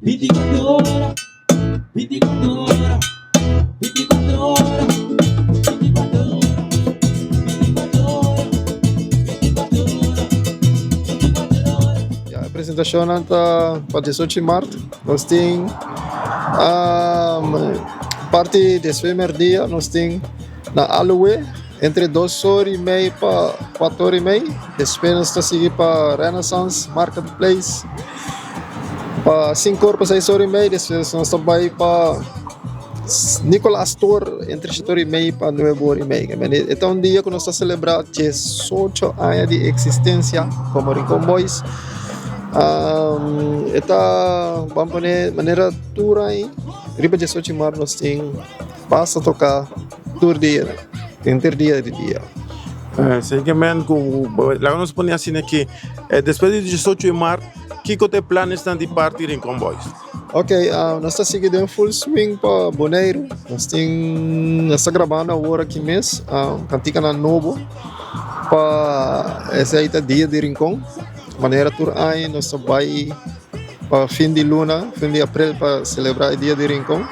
24 horas, 24 horas, 24 horas, 24 horas, 24 horas, 24 horas, 24 horas. A apresentação está para 18 de março. Nós temos parte desse primeiro dia, nós temos na Aloe, entre 2h30 para 4h30. Depois nós estamos seguindo para Renaissance Marketplace, para 5h para 6h30. Depois nós estamos para Nicolas Store, entre 7h30 para 9h30. Então, dia que nós estamos celebrando 18 anos de existência como Rincon Boys. Vamos fazer maneira tour aí. Riba 18 de março nós temos passa a tocar tour dia, entre dia de dia. Seguimento, lá nós ponemos assim que depois de 18 de março, que tem planos de partir em Comboios? Ok, nós estamos seguindo em full swing para Bonaire. Nós estamos gravando agora aqui mês, cantica na Novo, para esse aí dia de Rincon. Maneira tour aí, nós vai para fim de luna, fim de abril para celebrar o dia de Rincon.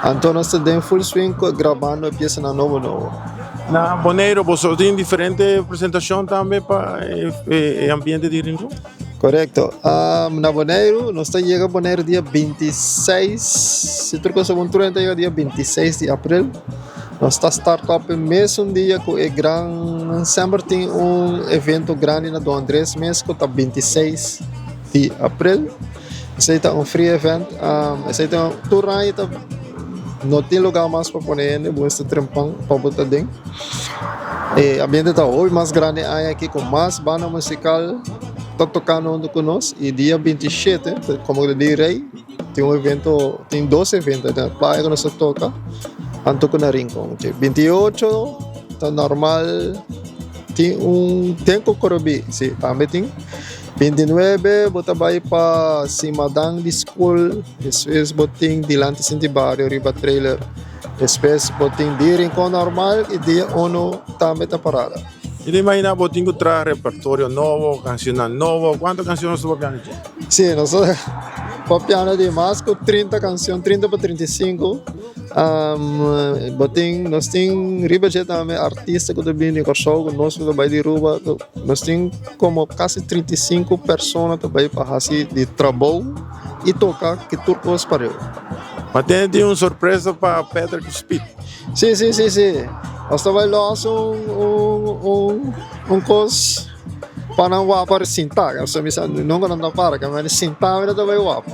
Então nós estamos em full swing gravando a peça na Novo. Na Bonaire, você tem diferente apresentação também para o ambiente de Rincon? Correto. Na Bonaire, nós estamos chegando a Bonaire dia 26, se troca sobre 30, dia 26 de abril. Nós estamos startup mesmo dia com o Gran sempre tem evento grande na Dom Andrés mês que está 26 de abril. Esse é free event. Esse é tour aí não tem lugar mais para pôr, vou estar trampando para botar dentro. O ambiente está hoje mais grande aí aqui com mais banda musical está tocando conosco. E dia 27, como eu direi, tem evento, tem 12 eventos na praia que nós toca. Anto na Rincon. 28 está normal, tem Cocorobi, sim, também tem. 29 bota vai para Simadang de School, depois botin dilante Sinti Barrio, Riba Trailer, depois botin de Rincon normal e dia 1 também está parada. E imagina botin que traz repertório novo, canção novo, quantas canções você vai piano? Sim, nós para piano de mais com 30 canções, 30 para 35. Nós temos riba de também artista que também no show conosco também de Ruba. Nós temos como quase 35 pessoas também para fazer de trabalho e tocar que turcos para eu. Mas tem uma surpresa para Peter Speed. Sim. Nós também lançamos coisa para não wapar sinta. Eu só me sabe não quando não para, mas sinta ainda também wapa.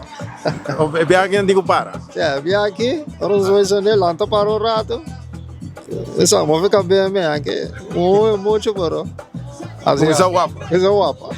O viagem não digo para. Viagem, nós vamos fazer lá para o rato. Isso, vamos ficar bem aqui. Muito bom. Essa é o guapa. Essa é o guapa.